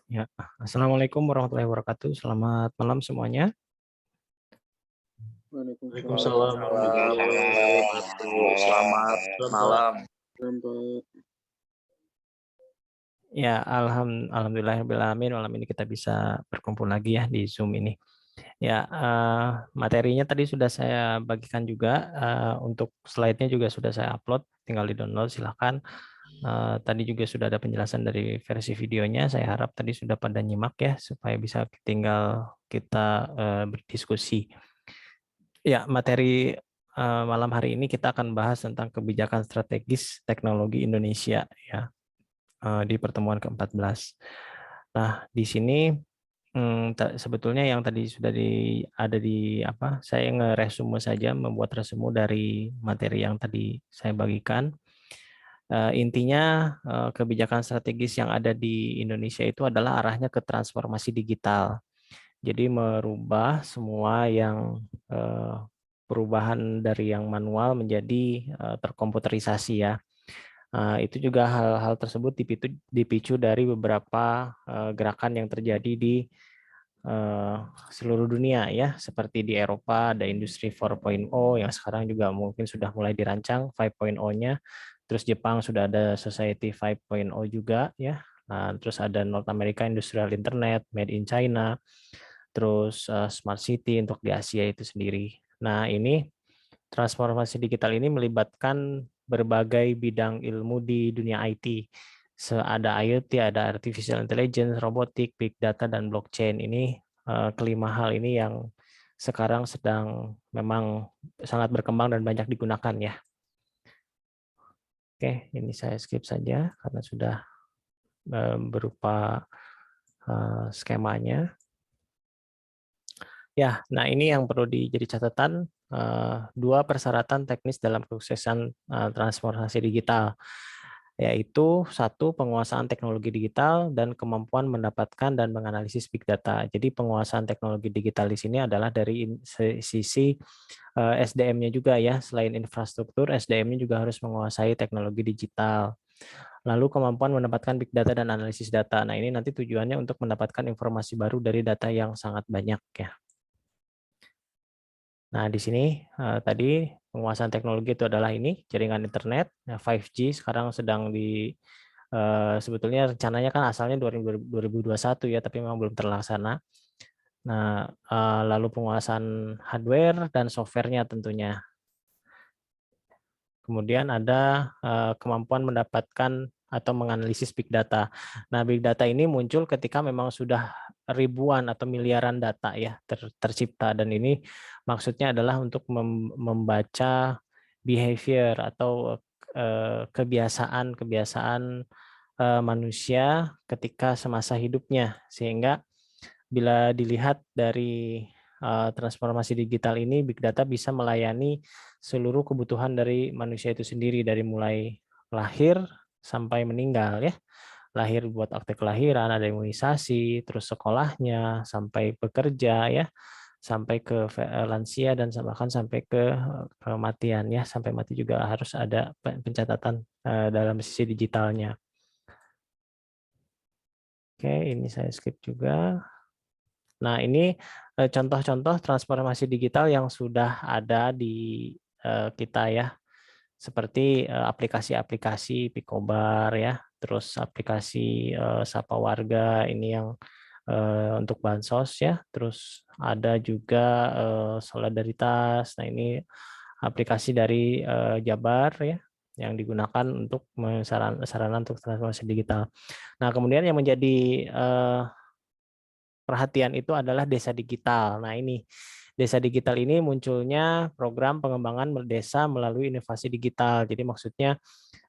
Ya, Assalamualaikum warahmatullahi wabarakatuh. Selamat malam semuanya. Waalaikumsalam Waalaikumsalam warahmatullahi warahmatullahi wabarakatuh. Selamat malam. wabarakatuh. Ya, alhamdulillahirobbilalamin, malam ini kita bisa berkumpul lagi ya di Zoom ini. Ya, materinya tadi sudah saya bagikan juga, untuk slide-nya juga sudah saya upload, tinggal di-download silahkan. Tadi juga sudah ada penjelasan dari versi videonya. Saya harap tadi sudah pada nyimak ya, supaya bisa tinggal kita berdiskusi. Ya, materi malam hari ini kita akan bahas tentang kebijakan strategis teknologi Indonesia ya, di pertemuan ke-14. Nah, di sini sebetulnya yang tadi sudah ada di apa? Saya ngeresume saja, membuat resume dari materi yang tadi saya bagikan. Intinya kebijakan strategis yang ada di Indonesia itu adalah arahnya ke transformasi digital. Jadi merubah semua yang perubahan dari yang manual menjadi terkomputerisasi ya. Itu juga hal-hal tersebut dipicu dari beberapa gerakan yang terjadi di seluruh dunia ya, seperti di Eropa ada industri 4.0 yang sekarang juga mungkin sudah mulai dirancang 5.0-nya. Terus Jepang sudah ada Society 5.0 juga ya. Nah, terus ada North America Industrial Internet Made in China. Terus Smart City untuk di Asia itu sendiri. Nah, ini transformasi digital ini melibatkan berbagai bidang ilmu di dunia IT. Ada IoT, ada artificial intelligence, robotik, big data, dan blockchain. Ini kelima hal ini yang sekarang sedang memang sangat berkembang dan banyak digunakan ya. Oke, ini saya skip saja karena sudah berupa skemanya. Ya, nah ini yang perlu jadi catatan, dua persyaratan teknis dalam kesuksesan transformasi digital, yaitu satu, penguasaan teknologi digital dan kemampuan mendapatkan dan menganalisis big data. Jadi penguasaan teknologi digital di sini adalah dari sisi SDM-nya juga ya, selain infrastruktur, SDM-nya juga harus menguasai teknologi digital. Lalu kemampuan mendapatkan big data dan analisis data. Nah ini nanti tujuannya untuk mendapatkan informasi baru dari data yang sangat banyak ya. Nah, di sini tadi penguasaan teknologi itu adalah ini jaringan internet 5G sekarang sedang sebetulnya rencananya kan asalnya 2021 ya, tapi memang belum terlaksana. Nah, lalu penguasaan hardware dan softwarenya tentunya. Kemudian ada kemampuan mendapatkan atau menganalisis big data. Nah, big data ini muncul ketika memang sudah ribuan atau miliaran data ya tercipta, dan ini maksudnya adalah untuk membaca behavior atau kebiasaan-kebiasaan manusia ketika semasa hidupnya, sehingga bila dilihat dari transformasi digital ini, big data bisa melayani seluruh kebutuhan dari manusia itu sendiri, dari mulai lahir sampai meninggal ya. Lahir buat akte kelahiran, ada imunisasi, terus sekolahnya, sampai bekerja ya, sampai ke lansia, dan bahkan sampai ke kematian ya, sampai mati juga harus ada pencatatan dalam sisi digitalnya. Oke, ini saya skip juga. Nah, ini contoh-contoh transformasi digital yang sudah ada di kita ya, seperti aplikasi-aplikasi Picobar ya, terus aplikasi Sapa Warga ini yang untuk bansos ya, terus ada juga Solidaritas. Nah, ini aplikasi dari Jabar ya, yang digunakan untuk sarana untuk transformasi digital. Nah, kemudian yang menjadi perhatian itu adalah desa digital. Nah, ini desa digital ini munculnya program pengembangan desa melalui inovasi digital. Jadi maksudnya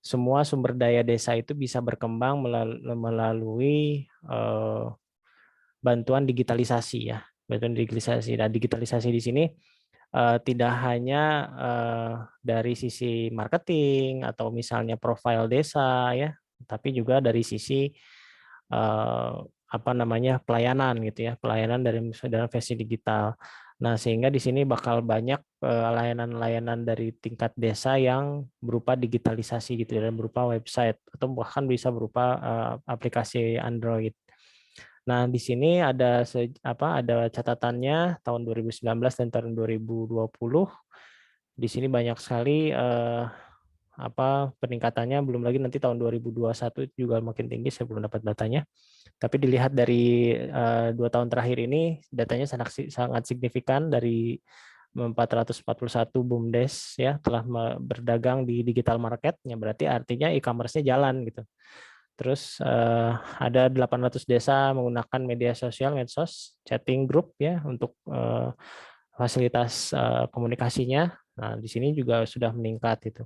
semua sumber daya desa itu bisa berkembang melalui bantuan digitalisasi ya, bantuan digitalisasi. Dan digitalisasi di sini tidak hanya dari sisi marketing atau misalnya profil desa ya, tapi juga dari sisi apa namanya, pelayanan gitu ya, pelayanan dari dalam versi digital. Nah, sehingga di sini bakal banyak layanan-layanan dari tingkat desa yang berupa digitalisasi gitu, dan berupa website atau bahkan bisa berupa aplikasi Android. Nah, di sini ada ada catatannya tahun 2019 dan tahun 2020. Di sini banyak sekali peningkatannya, belum lagi nanti tahun 2021 juga makin tinggi, saya belum dapat datanya. Tapi dilihat dari 2 tahun terakhir ini, datanya sangat signifikan dari 441 BUMDes ya telah berdagang di digital market, ya berarti artinya e-commerce-nya jalan gitu. Terus ada 800 desa menggunakan media sosial, medsos, chatting group ya untuk fasilitas komunikasinya. Nah, di sini juga sudah meningkat itu.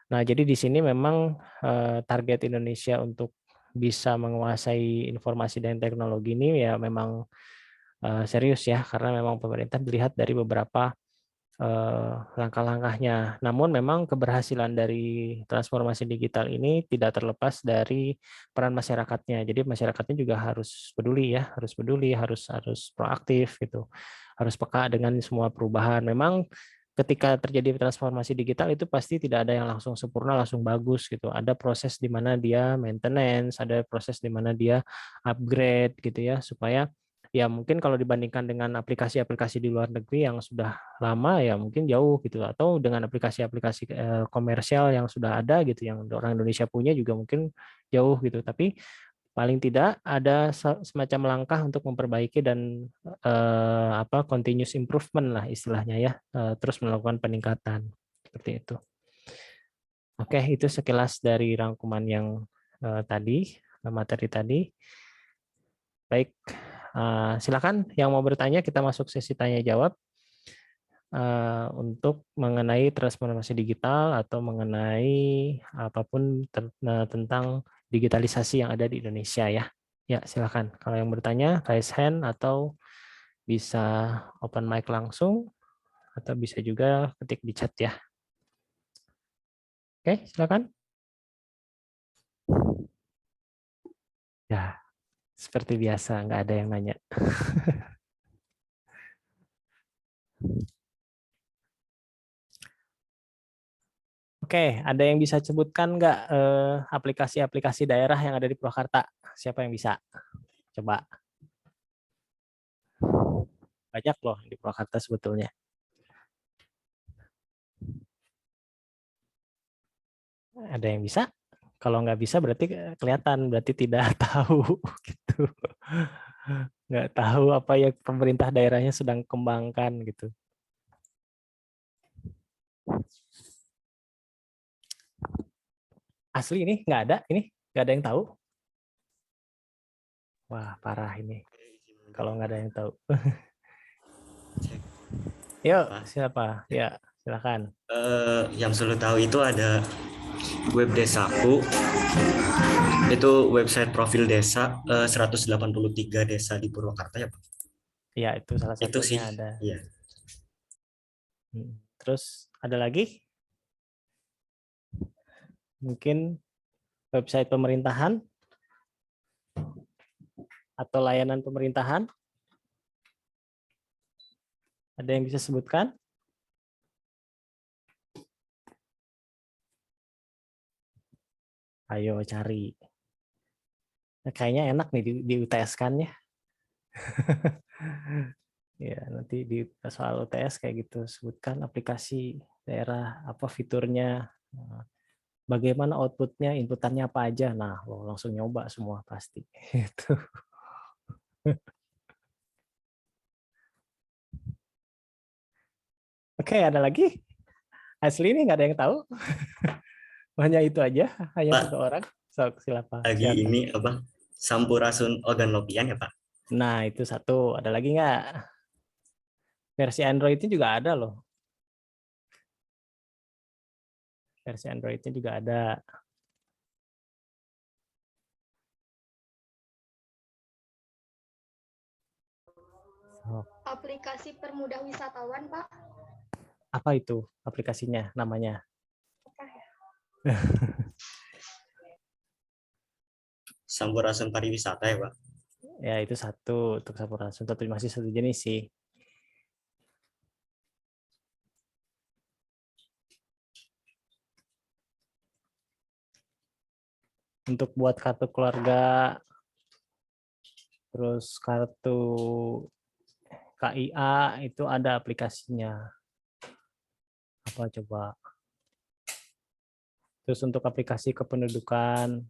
Nah, jadi di sini memang target Indonesia untuk bisa menguasai informasi dan teknologi ini ya memang serius ya, karena memang pemerintah melihat dari beberapa langkah-langkahnya. Namun memang keberhasilan dari transformasi digital ini tidak terlepas dari peran masyarakatnya. Jadi masyarakatnya juga harus peduli ya, harus proaktif gitu. Harus peka dengan semua perubahan. Memang ketika terjadi transformasi digital itu pasti tidak ada yang langsung sempurna, langsung bagus gitu. Ada proses di mana dia maintenance, ada proses di mana dia upgrade gitu ya, supaya ya mungkin kalau dibandingkan dengan aplikasi-aplikasi di luar negeri yang sudah lama ya mungkin jauh gitu, atau dengan aplikasi-aplikasi komersial yang sudah ada gitu yang orang Indonesia punya juga mungkin jauh gitu, tapi paling tidak ada semacam langkah untuk memperbaiki dan continuous improvement lah istilahnya ya, terus melakukan peningkatan seperti itu. Oke, itu sekilas dari rangkuman yang materi tadi. Baik, silakan yang mau bertanya, kita masuk sesi tanya jawab untuk mengenai transformasi digital atau mengenai apapun tentang digitalisasi yang ada di Indonesia ya. Ya, silakan. Kalau yang bertanya, raise hand atau bisa open mic langsung atau bisa juga ketik di chat ya. Oke, silakan. Ya, seperti biasa, nggak ada yang nanya. Oke, ada yang bisa sebutkan nggak aplikasi-aplikasi daerah yang ada di Purwakarta? Siapa yang bisa? Coba. Banyak loh di Purwakarta sebetulnya. Ada yang bisa? Kalau nggak bisa berarti kelihatan, berarti tidak tahu gitu. Nggak tahu apa yang pemerintah daerahnya sedang kembangkan gitu. Asli ini nggak ada, ini nggak ada yang tahu. Wah, parah ini. Kalau nggak ada yang tahu. Yuk, siapa? Ya, silakan. Yang selalu tahu itu ada web desaku, itu website profil desa 183 desa di Purwakarta ya Pak. Ya, itu salah Itu satunya sih, ada. iya. Terus ada lagi? Mungkin website pemerintahan atau layanan pemerintahan? Ada yang bisa sebutkan? Ayo cari. Nah, kayaknya enak nih di UTS-kan ya. Ya, nanti di soal UTS kayak gitu, sebutkan aplikasi daerah, apa fiturnya, bagaimana outputnya, inputannya apa aja. Nah, lo langsung nyoba semua pasti. Itu. Oke, ada lagi? Asli ini nggak ada yang tahu. Hanya itu aja, hanya Pak, satu orang. So, silakan. lagi Silakan. ini apa? Sampurasun Ogan Lopian ya Pak. Nah, itu satu. Ada lagi nggak? Versi Android-nya juga ada loh. Versi Android-nya juga ada. Aplikasi permudah wisatawan, Pak. Apa itu aplikasinya namanya? Apa ya? Sampurasun pariwisata ya Pak. Ya, itu satu untuk Sampurasun, tapi masih satu jenis sih. Untuk buat kartu keluarga Terus kartu KIA itu ada aplikasinya. Apa coba? Terus untuk aplikasi kependudukan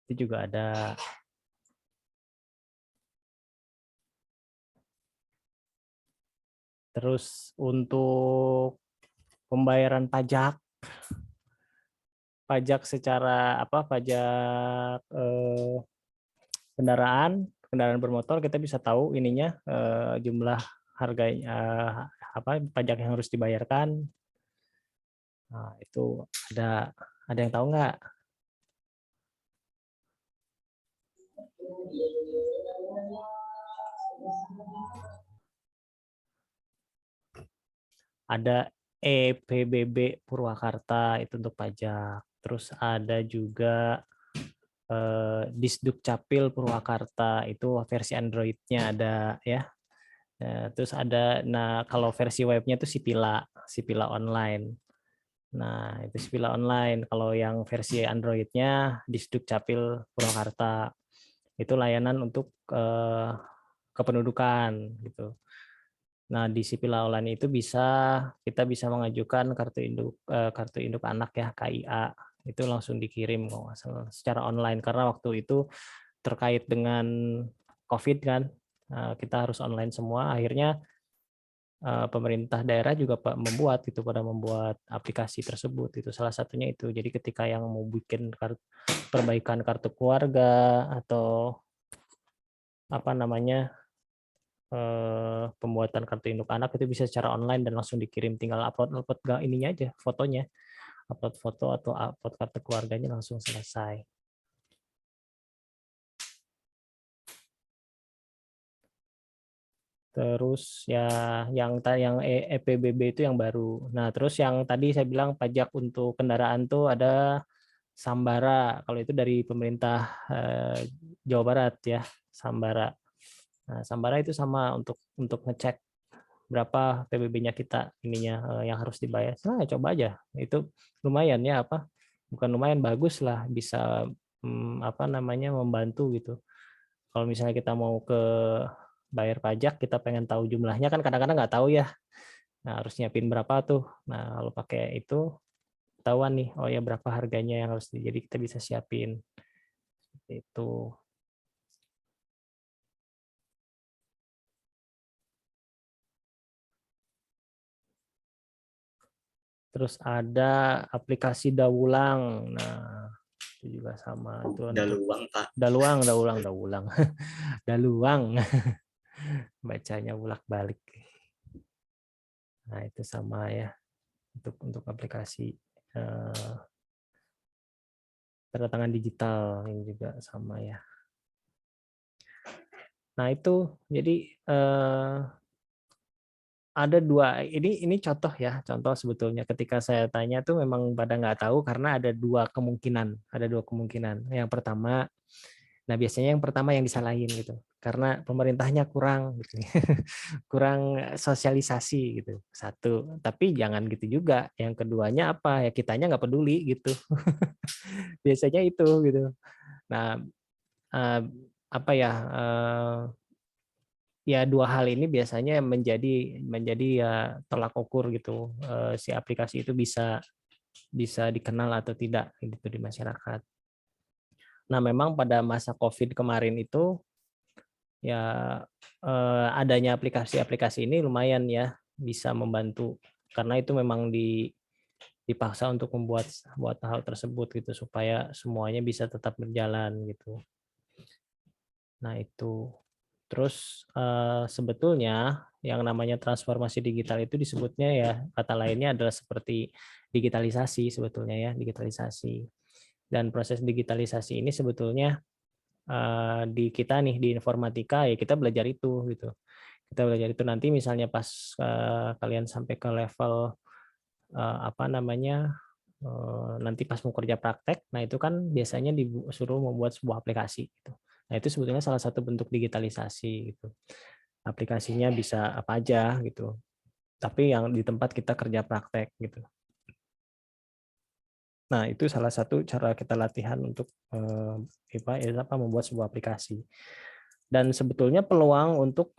itu juga ada. Terus untuk pembayaran pajak secara apa? Pajak kendaraan bermotor, kita bisa tahu ininya jumlah harganya apa pajak yang harus dibayarkan. Nah, itu ada yang tahu nggak? Ada EPBB Purwakarta itu untuk pajak. Terus ada juga Disduk Capil Purwakarta itu versi Android-nya ada ya. Terus ada, nah kalau versi webnya itu Sipila Online. Nah itu Sipila Online. Kalau yang versi Android-nya Disduk Capil Purwakarta itu layanan untuk kependudukan gitu. Nah di Sipila Online itu kita bisa mengajukan kartu induk anak ya KIA itu langsung dikirim kalau nggak salah secara online karena waktu itu terkait dengan COVID kan kita harus online semua akhirnya pemerintah daerah juga pada membuat aplikasi tersebut itu salah satunya itu jadi ketika yang mau bikin perbaikan kartu keluarga atau apa namanya pembuatan kartu induk anak itu bisa secara online dan langsung dikirim tinggal upload ininya aja fotonya upload foto atau upload kartu keluarganya langsung selesai. Terus ya yang EPBB itu yang baru. Nah, terus yang tadi saya bilang pajak untuk kendaraan tuh ada Sambara. Kalau itu dari pemerintah Jawa Barat ya, Sambara. Nah, Sambara itu sama untuk ngecek berapa PBB-nya kita ininya yang harus dibayar. Nah, coba aja. Itu lumayan ya apa? Bukan lumayan bagus lah bisa apa namanya membantu gitu. Kalau misalnya kita mau ke bayar pajak, kita pengen tahu jumlahnya kan kadang-kadang nggak tahu ya. Nah, harus nyiapin berapa tuh. Nah, kalau pakai itu ketahuan nih, oh ya berapa harganya yang harus jadi kita bisa siapin. Itu. Terus ada aplikasi Dawulang. Nah, itu juga sama itu Udah untuk luang, Pak. Daluang. Daluang. Bacanya bolak-balik. Nah, itu sama ya untuk aplikasi tanda tangan digital ini juga sama ya. Nah, itu jadi ada dua ini contoh ya, contoh sebetulnya ketika saya tanya tuh memang pada nggak tahu karena ada dua kemungkinan. Yang pertama, nah biasanya yang pertama yang disalahin gitu, karena pemerintahnya kurang gitu, kurang sosialisasi gitu. Satu, tapi jangan gitu juga. Yang keduanya apa ya kitanya nggak peduli gitu. Biasanya itu gitu. Nah, apa ya? Ya dua hal ini biasanya menjadi ya tolak ukur gitu si aplikasi itu bisa dikenal atau tidak gitu di masyarakat. Nah memang pada masa COVID kemarin itu ya adanya aplikasi-aplikasi ini lumayan ya bisa membantu karena itu memang dipaksa untuk membuat hal tersebut gitu supaya semuanya bisa tetap berjalan gitu. Nah itu. Terus sebetulnya yang namanya transformasi digital itu disebutnya ya kata lainnya adalah seperti digitalisasi sebetulnya ya digitalisasi. Dan proses digitalisasi ini sebetulnya di kita nih di informatika ya kita belajar itu gitu. Kita belajar itu nanti misalnya pas kalian sampai ke level apa namanya nanti pas mau kerja praktek, nah itu kan biasanya disuruh membuat sebuah aplikasi gitu. Nah itu sebetulnya salah satu bentuk digitalisasi gitu. Aplikasinya bisa apa aja gitu. Tapi yang di tempat kita kerja praktek gitu. Nah, itu salah satu cara kita latihan untuk membuat sebuah aplikasi. Dan sebetulnya peluang untuk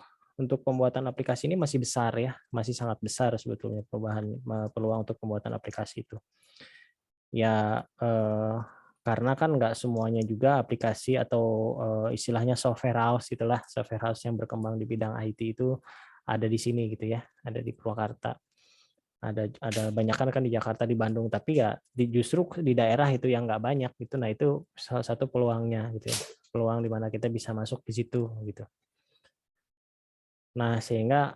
pembuatan aplikasi ini masih besar ya, masih sangat besar sebetulnya peluang untuk pembuatan aplikasi itu. Ya karena kan nggak semuanya juga aplikasi atau istilahnya software house itulah, software house yang berkembang di bidang IT itu ada di sini gitu ya, ada di Purwakarta. Ada banyak kan di Jakarta, di Bandung, tapi ya justru di daerah itu yang nggak banyak gitu. Nah, itu salah satu peluangnya gitu ya, peluang di mana kita bisa masuk di situ gitu. Nah, sehingga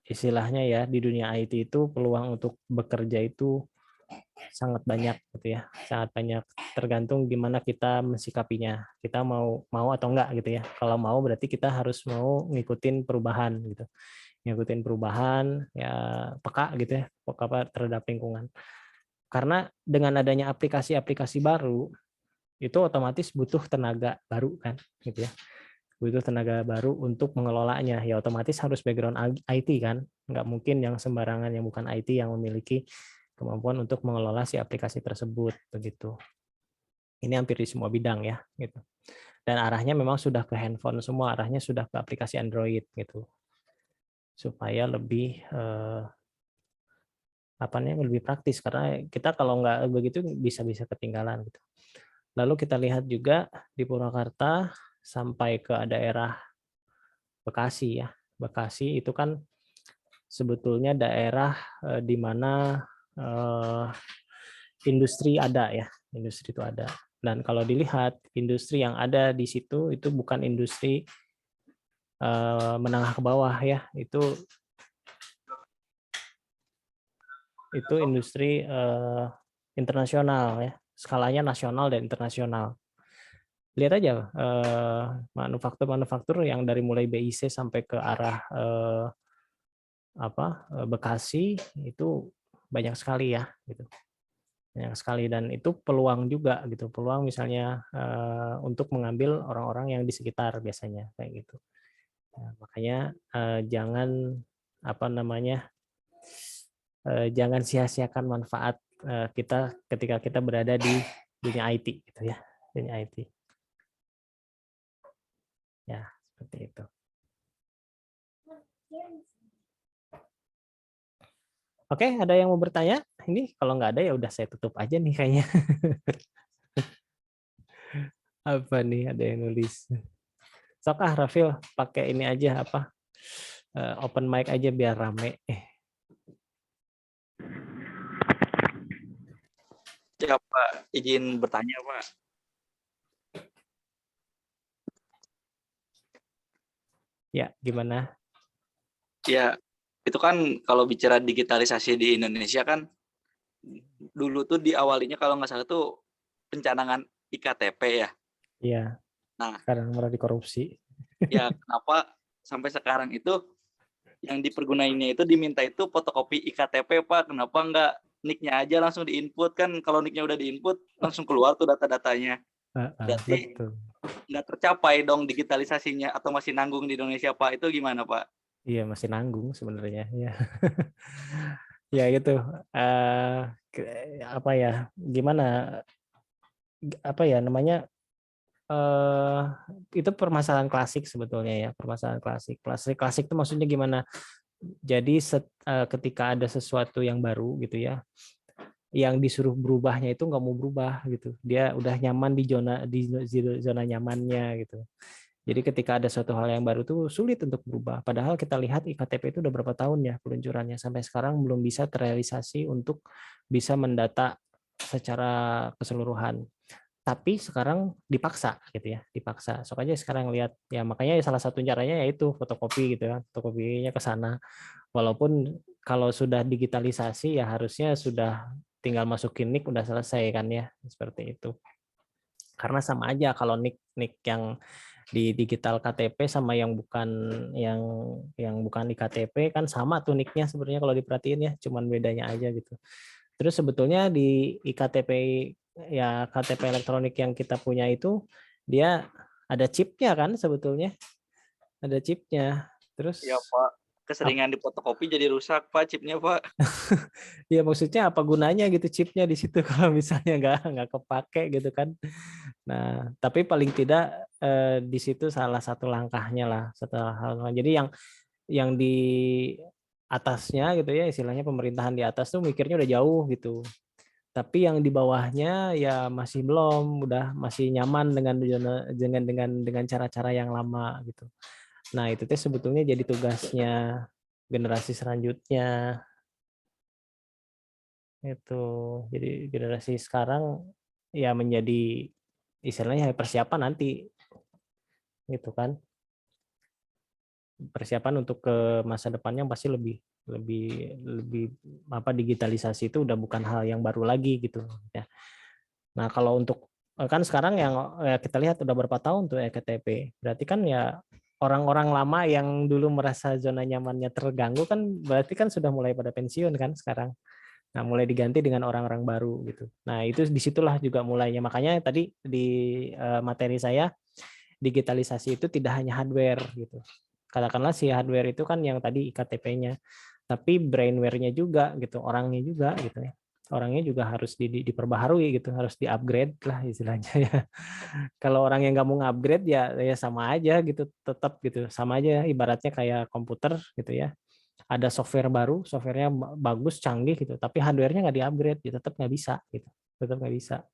istilahnya ya di dunia IT itu peluang untuk bekerja itu sangat banyak gitu ya, sangat banyak, tergantung gimana kita mensikapinya, kita mau atau enggak gitu ya. Kalau mau berarti kita harus mau ngikutin perubahan gitu, ngikutin perubahan ya, peka gitu ya, peka terhadap lingkungan. Karena dengan adanya aplikasi-aplikasi baru itu otomatis butuh tenaga baru kan gitu ya, butuh tenaga baru untuk mengelolanya, ya otomatis harus background IT kan, nggak mungkin yang sembarangan yang bukan IT yang memiliki kemampuan untuk mengelola si aplikasi tersebut begitu. Ini hampir di semua bidang ya gitu. Dan arahnya memang sudah ke handphone semua, arahnya sudah ke aplikasi Android gitu. Supaya lebih lebih praktis, karena kita kalau nggak begitu bisa ketinggalan gitu. Lalu kita lihat juga di Purwakarta sampai ke daerah Bekasi ya. Bekasi itu kan sebetulnya daerah di mana industri ada ya, industri itu ada. Dan kalau dilihat industri yang ada di situ itu bukan industri menengah ke bawah ya, itu industri internasional ya, skalanya nasional dan internasional. Lihat aja manufaktur yang dari mulai BIC sampai ke arah Bekasi itu banyak sekali ya gitu. Banyak sekali, dan itu peluang juga gitu, peluang misalnya untuk mengambil orang-orang yang di sekitar biasanya kayak gitu. Nah, makanya jangan jangan sia-siakan manfaat kita ketika kita berada di dunia IT gitu ya, dunia IT. Ya, seperti itu. Oke, ada yang mau bertanya? Ini kalau nggak ada ya udah saya tutup aja nih kayaknya. Apa nih, ada yang nulis. Sok Rafil pakai ini aja open mic aja biar rame. Ya Pak, izin bertanya Pak. Ya, gimana? Ya, itu kan kalau bicara digitalisasi di Indonesia kan, dulu tuh diawalinya kalau nggak salah tuh pencanangan IKTP ya. Iya, Nah, sekarang malah dikorupsi. ya kenapa sampai sekarang itu yang dipergunainnya itu diminta itu fotokopi IKTP Pak? Kenapa nggak nick-nya aja langsung diinput? Kan kalau nick-nya udah diinput langsung keluar tuh data-datanya. Berarti Betul. nggak tercapai dong digitalisasinya, atau masih nanggung di Indonesia Pak? Itu gimana Pak? Iya, masih nanggung sebenarnya. Ya, ya gitu. Gimana? Namanya? Itu permasalahan klasik sebetulnya ya, permasalahan klasik. Klasik itu maksudnya gimana? Jadi ketika ada sesuatu yang baru gitu ya, yang disuruh berubahnya itu nggak mau berubah gitu. Dia udah nyaman di zona nyamannya gitu. Jadi ketika ada suatu hal yang baru tuh sulit untuk berubah. Padahal kita lihat IKTP itu udah berapa tahun ya peluncurannya, sampai sekarang belum bisa terrealisasi untuk bisa mendata secara keseluruhan. Tapi sekarang dipaksa gitu ya, dipaksa. Sok aja sekarang lihat ya, makanya salah satu caranya yaitu fotokopi gitu ya, fotokopinya ke sana. Walaupun kalau sudah digitalisasi ya harusnya sudah tinggal masukin nick udah selesai kan ya, seperti itu. Karena sama aja kalau nick yang di digital KTP sama yang bukan di KTP kan sama tuh nicknya sebenarnya kalau diperhatiin ya, cuman bedanya aja gitu. Terus sebetulnya di iktp ya, KTP elektronik yang kita punya itu dia ada chipnya kan sebetulnya, ada chipnya. Terus Ya Pak. keseringan difotokopi jadi rusak Pak chipnya Pak. Ya maksudnya apa gunanya gitu chipnya di situ kalau misalnya nggak kepake gitu kan. Nah, tapi paling tidak di situ salah satu langkahnya lah setelah hal. Jadi yang di atasnya gitu ya istilahnya pemerintahan di atas tuh mikirnya udah jauh gitu. Tapi yang di bawahnya ya masih belum, udah masih nyaman dengan cara-cara yang lama gitu. Nah, itu teh sebetulnya jadi tugasnya generasi selanjutnya itu. Jadi generasi sekarang ya menjadi istilahnya persiapan nanti gitu kan. Persiapan untuk ke masa depannya pasti lebih lebih lebih apa digitalisasi itu udah bukan hal yang baru lagi gitu ya. Nah, kalau untuk kan sekarang yang kita lihat udah berapa tahun tuh ektp. Berarti kan ya orang-orang lama yang dulu merasa zona nyamannya terganggu kan berarti kan sudah mulai pada pensiun kan sekarang. Nah, mulai diganti dengan orang-orang baru gitu. Nah, itu disitulah juga mulainya. Makanya tadi di materi saya digitalisasi itu tidak hanya hardware gitu. Katakanlah si hardware itu kan yang tadi iktp-nya, tapi brainware-nya juga gitu, orangnya juga gitu ya. Orangnya juga harus diperbaharui gitu, harus di-upgrade lah istilahnya ya. Kalau orang yang nggak mau upgrade ya sama aja gitu, tetap gitu, sama aja ibaratnya kayak komputer gitu ya. Ada software baru, softwarenya bagus, canggih gitu, tapi hardware-nya nggak di-upgrade, ya tetap nggak bisa gitu, tetap nggak bisa.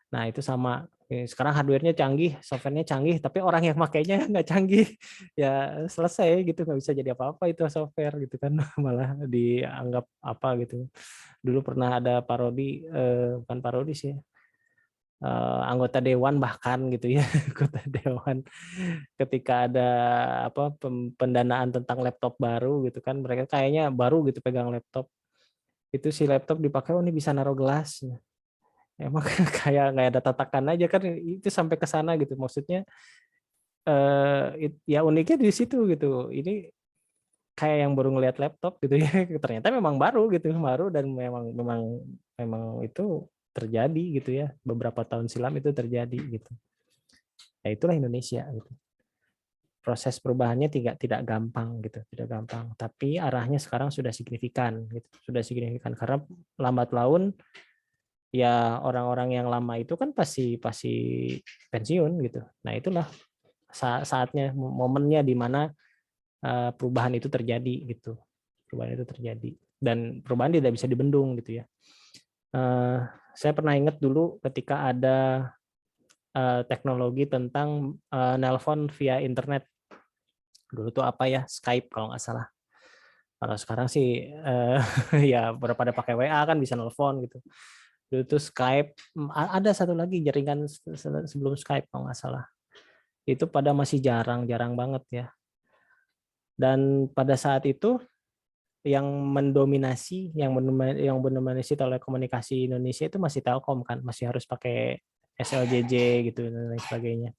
Nah, itu sama. Sekarang hardware-nya canggih, software-nya canggih, tapi orang yang makainya nggak canggih. Ya selesai gitu, nggak bisa jadi apa-apa itu software gitu kan. Malah dianggap apa gitu. Dulu pernah ada parodi, bukan parodi sih, anggota dewan bahkan gitu ya, anggota dewan ketika ada apa pendanaan tentang laptop baru gitu kan, mereka kayaknya baru gitu pegang laptop. Itu si laptop dipakai, oh ini bisa naruh gelas. Emang kayak nggak ada tatakan aja kan itu sampai ke sana gitu maksudnya ya uniknya di situ gitu ini kayak yang baru ngelihat laptop gitu ya ternyata memang baru gitu baru dan memang itu terjadi gitu ya beberapa tahun silam itu terjadi gitu ya itulah Indonesia gitu proses perubahannya tidak gampang gitu tidak gampang tapi arahnya sekarang sudah signifikan gitu sudah signifikan karena lambat laun ya orang-orang yang lama itu kan pasti pensiun gitu. Nah, itulah saatnya momennya di mana perubahan itu terjadi gitu. Perubahan itu terjadi dan perubahan tidak bisa dibendung gitu ya. Saya pernah ingat dulu ketika ada teknologi tentang nelpon via internet. Dulu tuh apa ya Skype kalau nggak salah. Kalau sekarang sih ya pada pakai WA kan bisa nelpon gitu. Dulu tuh Skype, ada satu lagi jaringan sebelum Skype kalau nggak salah. Itu pada masih jarang banget ya. Dan pada saat itu yang mendominasi telekomunikasi Indonesia itu masih Telkom kan, masih harus pakai SLJJ gitu dan lain sebagainya.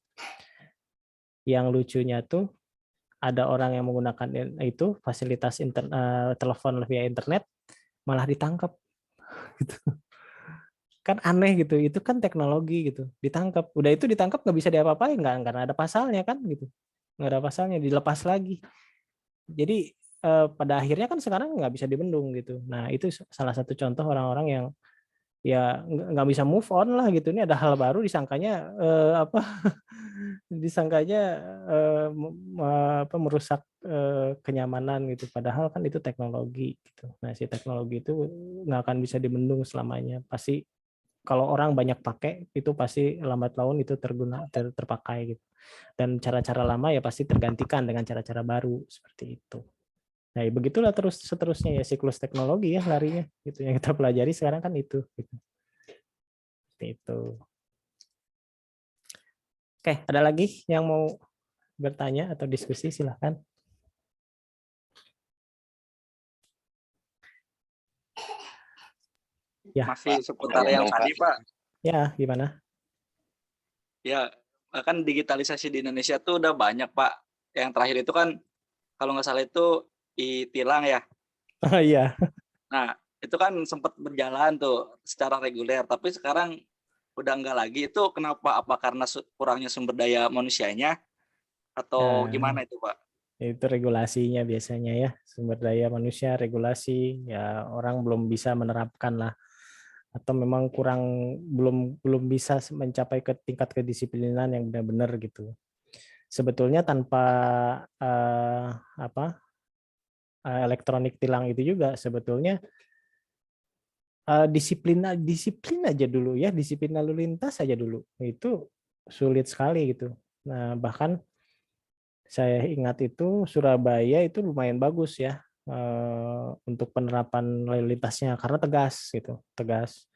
Yang lucunya tuh ada orang yang menggunakan itu fasilitas telepon via internet malah ditangkap gitu. Kan aneh gitu, itu kan teknologi gitu, ditangkap, udah itu ditangkap nggak bisa diapa-apain, nggak karena ada pasalnya kan gitu, nggak ada pasalnya, dilepas lagi. Jadi pada akhirnya kan sekarang nggak bisa dibendung gitu. Nah itu salah satu contoh orang-orang yang ya nggak bisa move on lah gitu. Ini ada hal baru disangkanya disangkanya merusak kenyamanan gitu. Padahal kan itu teknologi gitu. Nah si teknologi itu nggak akan bisa dibendung selamanya. Pasti kalau orang banyak pakai itu pasti lambat laun itu terpakai gitu dan cara-cara lama ya pasti tergantikan dengan cara-cara baru seperti itu. Nah begitulah terus seterusnya ya siklus teknologi ya larinya gitu yang kita pelajari sekarang kan itu gitu. Seperti itu. Oke, ada lagi yang mau bertanya atau diskusi silahkan. Ya. Masih seputar yang tadi Pak. Ya, gimana? Ya, kan digitalisasi di Indonesia tuh udah banyak Pak. Yang terakhir itu kan kalau nggak salah itu e-tilang ya. Oh iya. Nah, itu kan sempat berjalan tuh secara reguler, tapi sekarang udah nggak lagi. Itu kenapa? Apa karena kurangnya sumber daya manusianya atau Nah, gimana itu Pak? Itu regulasinya biasanya ya, sumber daya manusia, regulasi, ya orang belum bisa menerapkan lah, atau memang belum bisa mencapai ke tingkat kedisiplinan yang benar-benar gitu. Sebetulnya tanpa eh, elektronik tilang itu juga sebetulnya disiplin aja dulu ya, disiplin lalu lintas aja dulu itu sulit sekali gitu. Nah bahkan saya ingat itu Surabaya itu lumayan bagus ya untuk penerapan lalu lintasnya karena tegas gitu, tegas.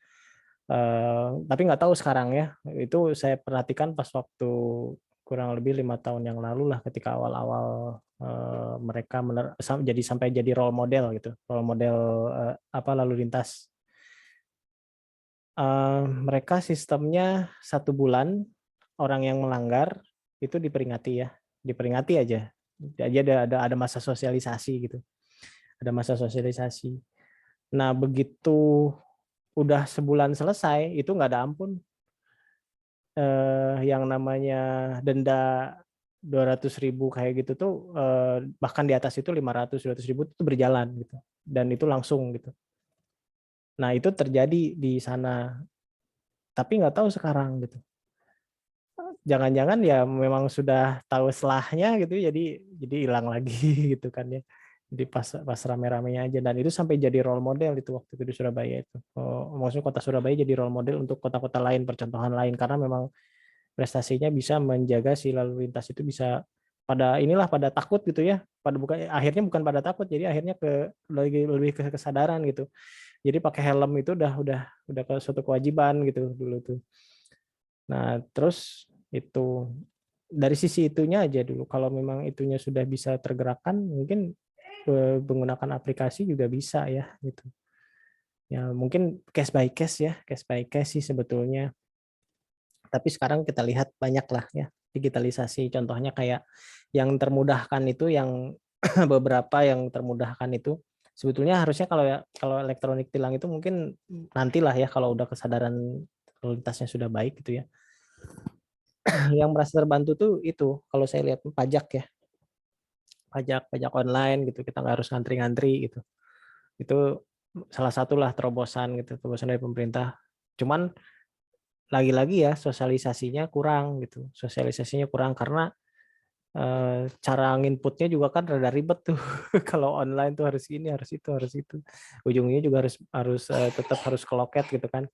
Tapi nggak tahu sekarang ya. Itu saya perhatikan pas waktu kurang lebih 5 tahun yang lalu lah, ketika awal-awal mereka sampai jadi role model gitu, role model lalu lintas. Mereka sistemnya 1 bulan orang yang melanggar itu diperingati ya, diperingati aja. Jadi ada masa sosialisasi gitu, ada masa sosialisasi. Nah begitu udah sebulan selesai itu nggak ada ampun. Yang namanya denda 200.000 kayak gitu tuh, bahkan di atas itu 500-200.000 itu berjalan gitu, dan itu langsung gitu. Nah itu terjadi di sana, tapi nggak tahu sekarang gitu. Jangan-jangan ya memang sudah tahu selahnya gitu, jadi hilang lagi gitu kan ya. Jadi pas rame-ramenya aja, dan itu sampai jadi role model itu waktu itu di Surabaya itu. Maksudnya kota Surabaya jadi role model untuk kota-kota lain, percontohan lain, karena memang prestasinya bisa menjaga si lalu lintas itu bisa pada takut gitu ya, akhirnya bukan pada takut, jadi akhirnya lebih ke kesadaran gitu. Jadi pakai helm itu udah ke suatu kewajiban gitu dulu tuh. Nah terus itu dari sisi itunya aja dulu, kalau memang itunya sudah bisa tergerakkan mungkin menggunakan aplikasi juga bisa ya gitu ya, mungkin case by case ya, case by case sih sebetulnya. Tapi sekarang kita lihat banyak lah ya digitalisasi, contohnya kayak yang termudahkan itu, yang beberapa yang termudahkan itu sebetulnya harusnya kalau elektronik tilang itu mungkin nantilah ya, kalau udah kesadaran lalu lintasnya sudah baik gitu ya. Yang merasa terbantu tuh itu kalau saya lihat pajak ya, pajak online gitu, kita nggak harus ngantri-ngantri gitu. Itu salah satulah terobosan gitu, terobosan dari pemerintah. Cuman lagi-lagi ya sosialisasinya kurang gitu, sosialisasinya kurang karena cara nginputnya juga kan rada ribet tuh. Kalau online tuh harus ini, harus itu, harus itu. Ujungnya juga harus harus tetap harus ke loket gitu kan.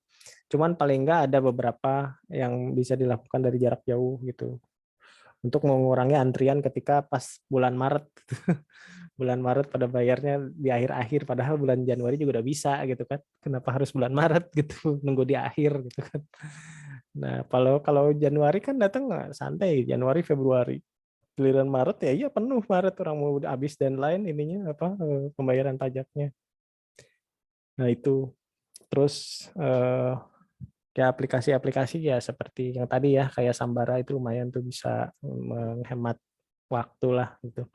Cuman paling enggak ada beberapa yang bisa dilakukan dari jarak jauh gitu, untuk mengurangi antrian ketika pas bulan Maret. Bulan Maret pada bayarnya di akhir-akhir, padahal bulan Januari juga udah bisa gitu kan. Kenapa harus bulan Maret gitu, nunggu di akhir gitu kan. Nah, kalau kalau Januari kan datang santai, Januari Februari. Giliran Maret ya iya penuh Maret, orang mau udah habis dan lain ininya pembayaran pajaknya. Nah, itu. Terus ya aplikasi-aplikasi ya seperti yang tadi ya, kayak Sambara itu lumayan tuh bisa menghemat waktu lah gitu.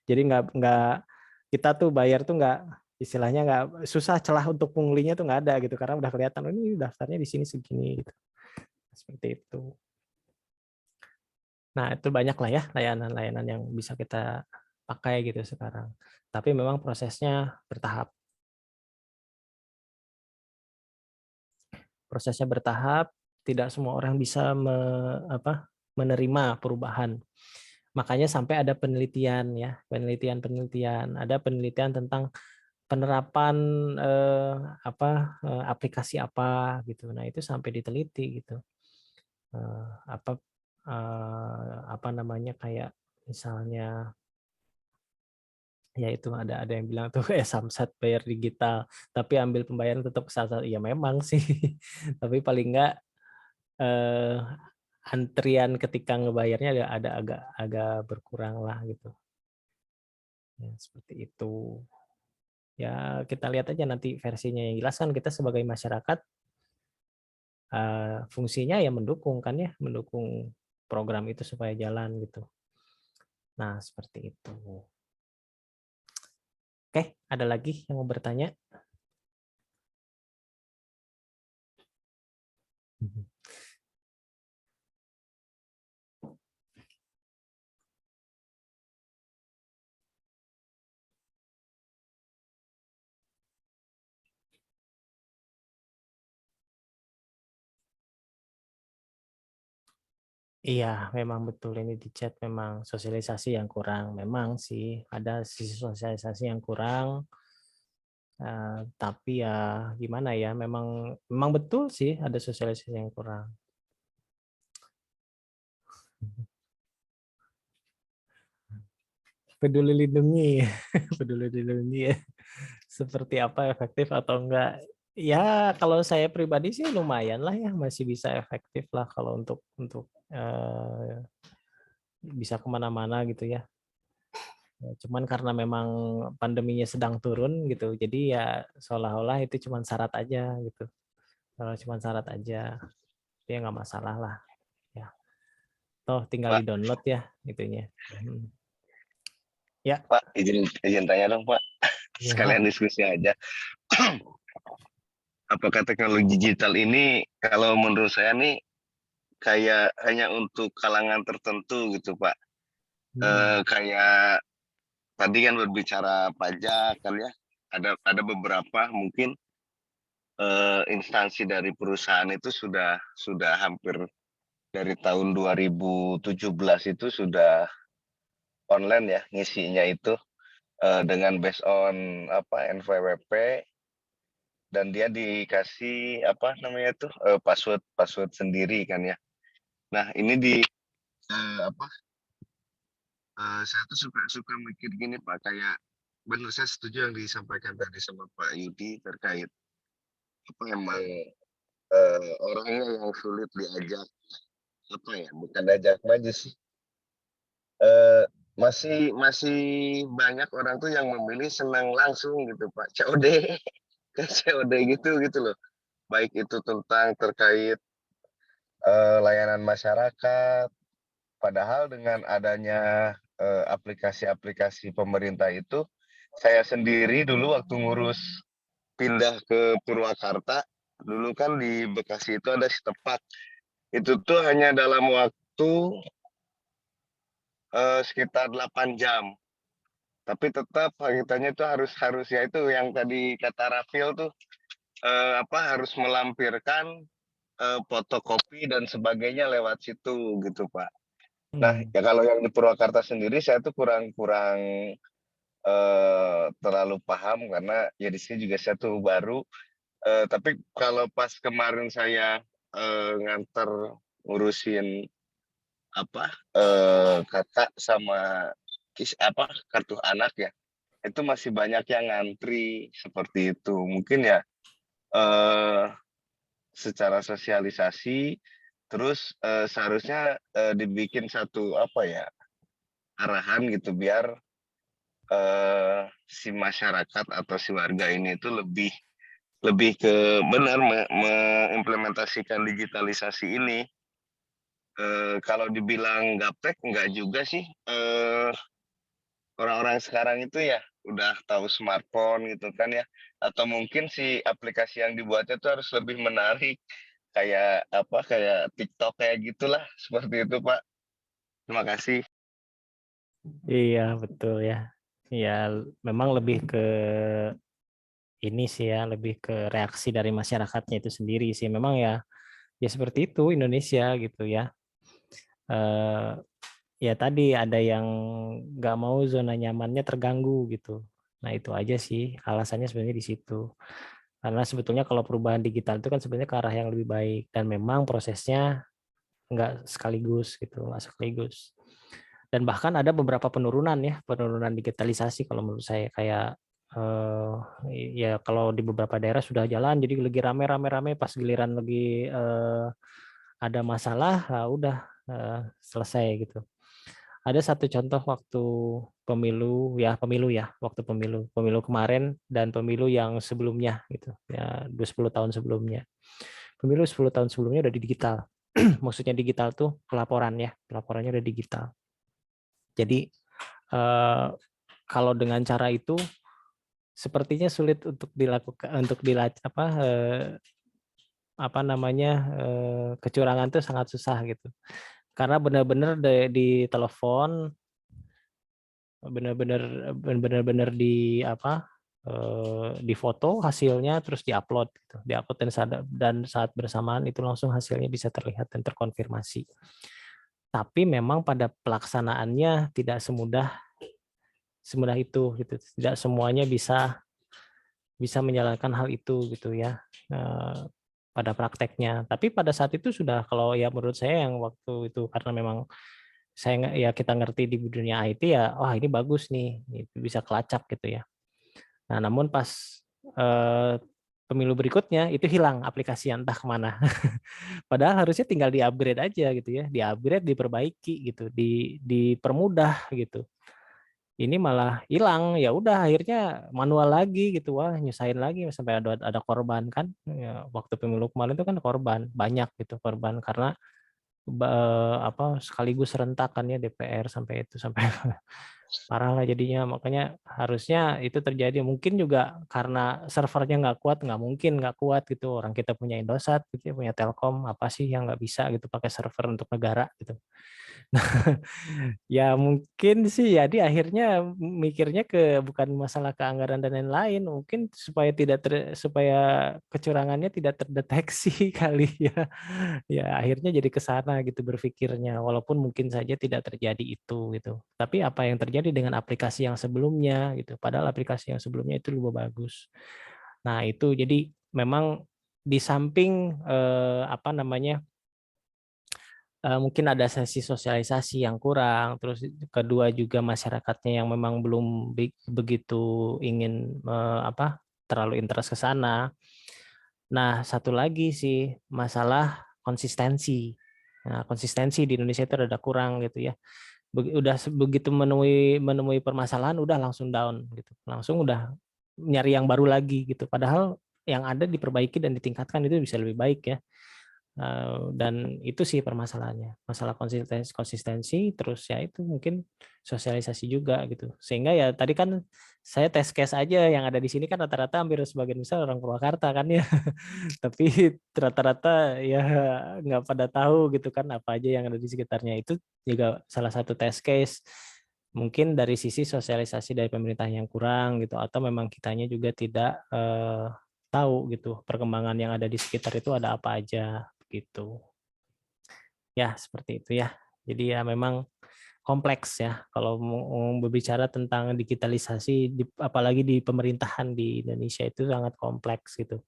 Jadi nggak kita tuh bayar tuh nggak, istilahnya nggak susah, celah untuk punglinya tuh nggak ada gitu, karena udah kelihatan oh, ini daftarnya di sini segini gitu. Seperti itu. Nah itu banyak lah ya layanan-layanan yang bisa kita pakai gitu sekarang. Tapi memang prosesnya bertahap. Prosesnya bertahap. Tidak semua orang bisa menerima perubahan. Makanya sampai ada penelitian ya, penelitian. Ada penelitian tentang penerapan aplikasi apa gitu. Nah itu sampai diteliti gitu. Apa namanya, kayak misalnya ya itu ada yang bilang tuh Samsat bayar digital tapi ambil pembayaran tetap ke Samsat. Ya memang sih. Tapi paling enggak antrian ketika ngebayarnya ada agak berkurang lah gitu. Ya, seperti itu. Ya kita lihat aja nanti versinya, yang jelas kan kita sebagai masyarakat fungsinya ya mendukung kan ya, mendukung program itu supaya jalan gitu. Nah seperti itu. Oke, ada lagi yang mau bertanya? Iya, memang betul ini di chat memang sosialisasi yang kurang. Memang sih ada sisi sosialisasi yang kurang, tapi ya gimana ya, memang memang betul sih ada sosialisasi yang kurang. Peduli lindungi, peduli lindungi ya. Seperti apa efektif atau enggak? Ya kalau saya pribadi sih lumayan lah ya, masih bisa efektif lah kalau untuk bisa kemana-mana gitu ya. Cuman karena memang pandeminya sedang turun gitu, jadi ya seolah-olah itu cuman syarat aja gitu. Kalau cuman syarat aja, dia nggak masalah lah. Ya, toh tinggal Pak, di-download ya itunya. Ya, Pak, izin tanya dong, Pak. ya. Sekalian diskusi aja. Apakah teknologi digital ini kalau menurut saya nih kayak hanya untuk kalangan tertentu gitu, Pak. Kayak tadi kan berbicara pajak kan ya. Ada beberapa mungkin instansi dari perusahaan itu sudah hampir dari tahun 2017 itu sudah online ya ngisinya itu dengan based on apa NVWP dan dia dikasih apa namanya tuh password password sendiri kan ya. Nah ini di apa saya tuh suka suka mikir gini Pak kayak benar saya setuju yang disampaikan tadi sama Pak Yudi terkait apa emang orangnya yang sulit diajak apa ya bukan diajak maju sih masih masih banyak orang tuh yang memilih senang langsung gitu Pak COD ke COD gitu loh baik itu tentang terkait layanan masyarakat. Padahal dengan adanya aplikasi-aplikasi pemerintah itu, saya sendiri dulu waktu ngurus pindah ke Purwakarta, dulu kan di Bekasi itu ada Sitepak. Itu tuh hanya dalam waktu sekitar 8 jam. Tapi tetap kitanya itu harus ya itu yang tadi kata Rafil tuh apa harus melampirkan fotokopi dan sebagainya lewat situ gitu Pak. Nah, ya kalau yang di Purwakarta sendiri saya tuh kurang kurang terlalu paham karena ya di sini juga saya tuh baru. Tapi kalau pas kemarin saya nganter ngurusin apa kakak sama apa kartu anak ya, itu masih banyak yang ngantri seperti itu. Mungkin ya secara sosialisasi, terus seharusnya dibikin satu apa ya arahan gitu biar si masyarakat atau si warga ini itu lebih lebih ke benar mengimplementasikan digitalisasi ini. Kalau dibilang gaptek enggak juga sih. Orang-orang sekarang itu ya udah tahu smartphone gitu kan ya. Atau mungkin si aplikasi yang dibuatnya itu harus lebih menarik kayak apa kayak TikTok kayak gitulah seperti itu Pak. Terima kasih. Iya, betul ya. Ya, memang lebih ke ini sih ya, lebih ke reaksi dari masyarakatnya itu sendiri sih. Memang ya, ya seperti itu Indonesia gitu ya. Ya tadi ada yang nggak mau zona nyamannya terganggu gitu. Nah itu aja sih alasannya sebenarnya di situ. Karena sebetulnya kalau perubahan digital itu kan sebenarnya ke arah yang lebih baik dan memang prosesnya nggak sekaligus gitu, nggak sekaligus. Dan bahkan ada beberapa penurunan ya, penurunan digitalisasi kalau menurut saya kayak eh, ya kalau di beberapa daerah sudah jalan jadi lagi rame-rame pas giliran lagi ada masalah, nah udah selesai gitu. Ada satu contoh waktu pemilu ya, waktu pemilu kemarin dan pemilu yang sebelumnya gitu ya, 10 tahun sebelumnya. Pemilu 10 tahun sebelumnya udah di digital. Maksudnya digital tuh pelaporannya udah digital. Jadi kalau dengan cara itu sepertinya sulit untuk dilakukan apa namanya kecurangan tuh sangat susah gitu. Karena benar-benar di telepon benar-benar di apa di foto hasilnya terus diupload gitu. Diupload dan saat bersamaan itu langsung hasilnya bisa terlihat dan terkonfirmasi. Tapi memang pada pelaksanaannya tidak semudah itu gitu. Tidak semuanya bisa menjalankan hal itu gitu ya, pada prakteknya. Tapi pada saat itu sudah, kalau ya menurut saya yang waktu itu, karena memang ya kita ngerti di dunia IT ya, wah ini bagus nih, itu bisa kelacak gitu ya. Nah, namun pas eh, pemilu berikutnya itu hilang aplikasi entah kemana. Padahal harusnya tinggal di-upgrade aja gitu ya, di-upgrade, diperbaiki gitu, dipermudah gitu. Ini malah hilang, ya udah akhirnya manual lagi gitu, wah nyusahin lagi sampai ada korban kan. Ya, waktu pemilu kemarin itu kan korban banyak gitu, korban karena sekaligus serentak kan ya DPR sampai itu sampai parah lah jadinya. Makanya harusnya itu terjadi, mungkin juga karena servernya nggak mungkin nggak kuat gitu, orang kita punya Indosat gitu ya, punya Telkom, apa sih yang nggak bisa gitu pakai server untuk negara gitu. Ya mungkin sih, jadi akhirnya mikirnya bukan masalah keanggaran dan lain-lain, mungkin supaya kecurangannya tidak terdeteksi kali ya. Ya akhirnya jadi ke sana gitu berpikirnya, walaupun mungkin saja tidak terjadi itu gitu. Tapi apa yang terjadi dengan aplikasi yang sebelumnya gitu, padahal aplikasi yang sebelumnya itu lebih bagus. Nah itu jadi memang di samping mungkin ada sesi sosialisasi yang kurang, terus kedua juga masyarakatnya yang memang belum begitu ingin terlalu interest ke sana. Nah, satu lagi sih masalah konsistensi. Nah, konsistensi di Indonesia itu ada kurang gitu ya. Udah begitu menemui permasalahan udah langsung down gitu. Langsung udah nyari yang baru lagi gitu. Padahal yang ada diperbaiki dan ditingkatkan itu bisa lebih baik ya. Dan itu sih permasalahannya, masalah konsistensi terus ya itu mungkin sosialisasi juga gitu, sehingga ya tadi kan saya test case aja yang ada di sini kan rata-rata hampir sebagian besar orang Purwakarta kan ya. Tapi rata-rata ya nggak pada tahu gitu kan apa aja yang ada di sekitarnya. Itu juga salah satu test case, mungkin dari sisi sosialisasi dari pemerintah yang kurang gitu, atau memang kitanya juga tidak tahu gitu perkembangan yang ada di sekitar itu ada apa aja gitu. Ya, seperti itu ya. Jadi ya memang kompleks ya kalau mau berbicara tentang digitalisasi, apalagi di pemerintahan di Indonesia itu sangat kompleks gitu.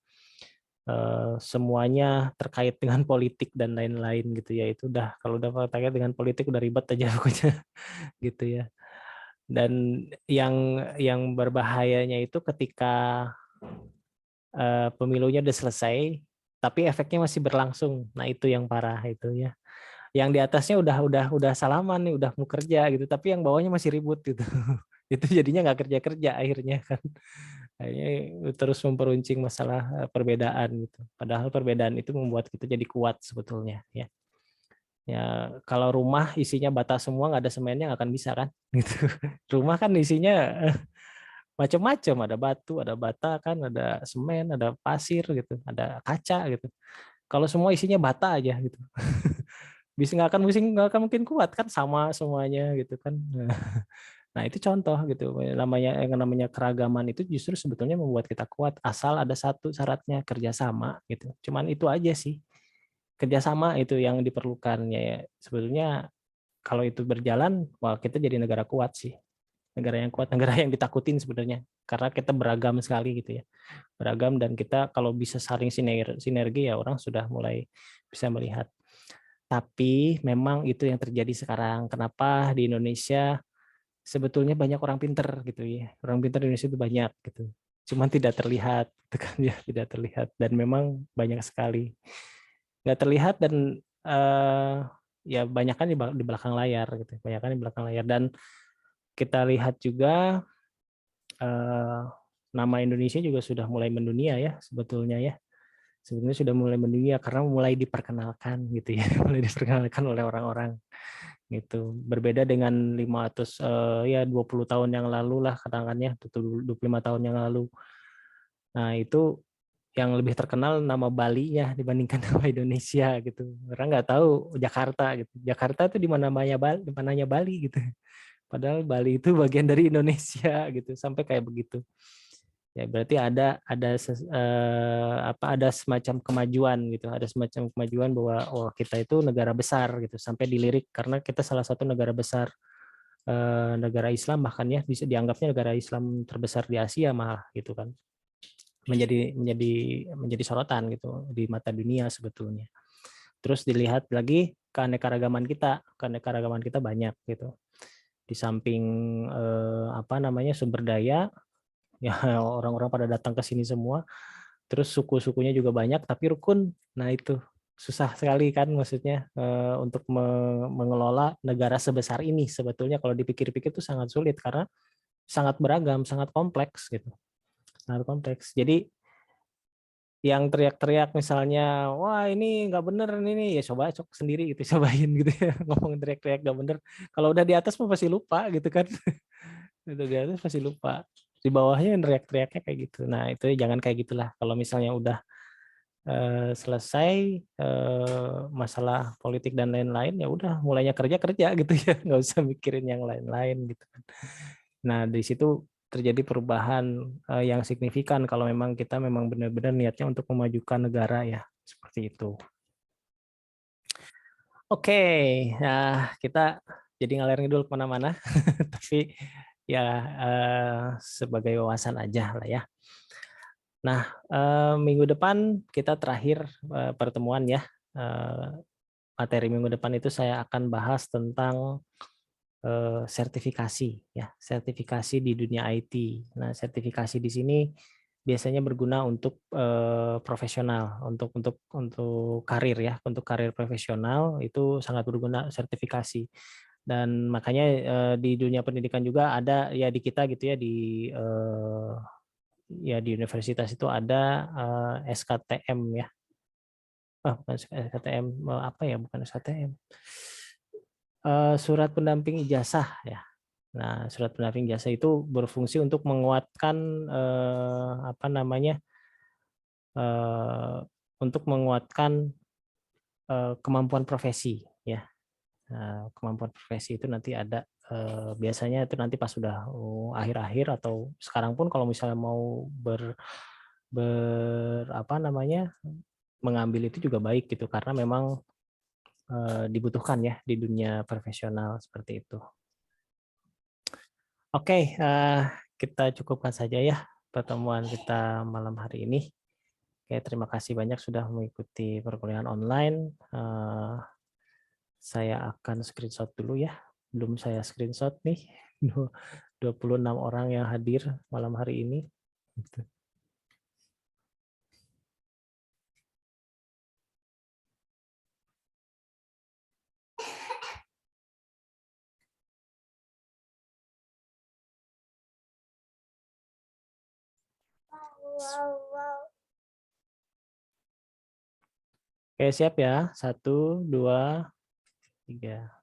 Semuanya terkait dengan politik dan lain-lain gitu ya. Itu udah, kalau udah terkait dengan politik udah ribet aja pokoknya gitu ya. Dan yang berbahayanya itu ketika pemilunya udah selesai tapi efeknya masih berlangsung. Nah, itu yang parah itu ya. Yang di atasnya udah salaman nih, udah mau kerja gitu, tapi yang bawahnya masih ribut gitu. Itu jadinya nggak kerja-kerja akhirnya kan. Akhirnya terus memperuncing masalah perbedaan gitu. Padahal perbedaan itu membuat kita jadi kuat sebetulnya ya. Ya kalau rumah isinya bata semua nggak ada semennya nggak akan bisa kan gitu. Rumah kan isinya macam-macam, ada batu, ada bata kan, ada semen, ada pasir gitu, ada kaca gitu. Kalau semua isinya bata aja gitu, bisa nggak akan mungkin kuat kan, sama semuanya gitu kan. Nah itu contoh gitu, yang namanya keragaman itu justru sebetulnya membuat kita kuat, asal ada satu syaratnya, kerjasama gitu. Cuman itu aja sih, kerjasama itu yang diperlukan ya. Sebetulnya kalau itu berjalan, wah kita jadi negara kuat sih. Negara yang kuat, negara yang ditakutin sebenarnya, karena kita beragam sekali gitu ya, beragam, dan kita kalau bisa saling sinergi ya orang sudah mulai bisa melihat. Tapi memang itu yang terjadi sekarang. Kenapa di Indonesia sebetulnya banyak orang pinter gitu ya, orang pinter di Indonesia itu banyak gitu, cuman tidak terlihat gitu kan ya, tidak terlihat, dan memang banyak sekali nggak terlihat, dan ya banyak kan di belakang layar gitu, banyak kan di belakang layar. Dan kita lihat juga nama Indonesia juga sudah mulai mendunia ya sebetulnya ya. Sebetulnya sudah mulai mendunia karena mulai diperkenalkan gitu ya, mulai diperkenalkan oleh orang-orang gitu. Berbeda dengan 20 tahun yang lalu lah katakannya, 25 tahun yang lalu. Nah, itu yang lebih terkenal nama Bali-nya dibandingkan nama Indonesia gitu. Orang nggak tahu Jakarta gitu. Jakarta itu di mananya Bali gitu. Padahal Bali itu bagian dari Indonesia gitu, sampai kayak begitu. Ya, berarti ada semacam kemajuan gitu, ada semacam kemajuan bahwa kita itu negara besar gitu, sampai dilirik karena kita salah satu negara besar, negara Islam bahkan ya, bisa dianggapnya negara Islam terbesar di Asia malah gitu kan, menjadi sorotan gitu di mata dunia sebetulnya. Terus dilihat lagi keanekaragaman kita banyak gitu. Di samping sumber daya, ya orang-orang pada datang ke sini semua. Terus suku-sukunya juga banyak tapi rukun. Nah, itu susah sekali kan maksudnya untuk mengelola negara sebesar ini. Sebetulnya kalau dipikir-pikir itu sangat sulit karena sangat beragam, sangat kompleks gitu. Sangat kompleks. Jadi yang teriak-teriak misalnya, wah ini nggak bener ini, ya coba cok sendiri gitu, cobain gitu ya, ngomong teriak-teriak nggak bener. Kalau udah di atas mah pasti lupa gitu kan, udah di atas pasti lupa. Di bawahnya teriak-teriaknya kayak gitu. Nah itu jangan kayak gitulah. Kalau misalnya udah selesai masalah politik dan lain-lain, ya udah mulainya kerja gitu ya, nggak usah mikirin yang lain-lain gitu kan. Nah di situ terjadi perubahan yang signifikan kalau memang kita memang benar-benar niatnya untuk memajukan negara ya, seperti itu. Oke, nah kita jadi ngalir ngidul kemana-mana, tapi ya sebagai wawasan aja lah ya. Nah minggu depan kita terakhir pertemuan ya, materi minggu depan itu saya akan bahas tentang sertifikasi ya, sertifikasi di dunia IT. Nah, sertifikasi di sini biasanya berguna untuk profesional, untuk karir ya, untuk karir profesional itu sangat berguna sertifikasi. Dan makanya di dunia pendidikan juga ada ya, di kita gitu ya, di universitas itu ada SKTM ya. Bukan SKTM, apa ya, bukan SKTM. Surat pendamping ijazah ya. Nah, surat pendamping ijazah itu berfungsi untuk menguatkan untuk menguatkan kemampuan profesi ya. Nah, kemampuan profesi itu nanti ada biasanya itu nanti pas sudah akhir-akhir atau sekarang pun kalau misalnya mau mengambil itu juga baik gitu karena memang dibutuhkan ya di dunia profesional seperti itu. Oke, kita cukupkan saja ya pertemuan kita malam hari ini. Oke, terima kasih banyak sudah mengikuti perkuliahan online. Saya akan screenshot dulu ya. Belum saya screenshot nih. 26 orang yang hadir malam hari ini. Oke, siap ya. 1, 2, 3.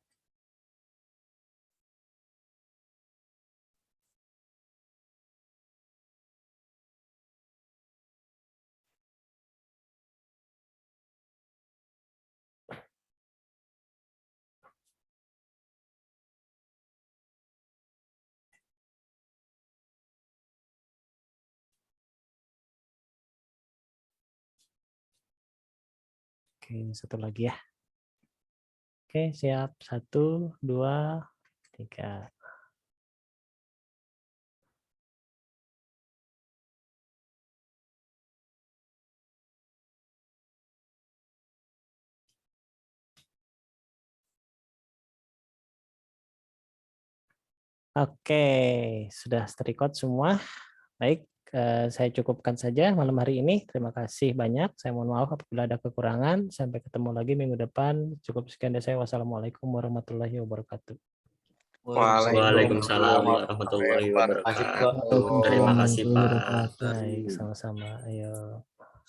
Oke, satu lagi ya. Oke, siap. 1, 2, 3. Oke, sudah terrecord semua. Baik, saya cukupkan saja malam hari ini. Terima kasih banyak. Saya mohon maaf apabila ada kekurangan. Sampai ketemu lagi minggu depan. Cukup sekian dari saya. Wassalamualaikum warahmatullahi wabarakatuh. Waalaikumsalam warahmatullahi wabarakatuh. Terima kasih, Pak. Baik, sama-sama. Ayo.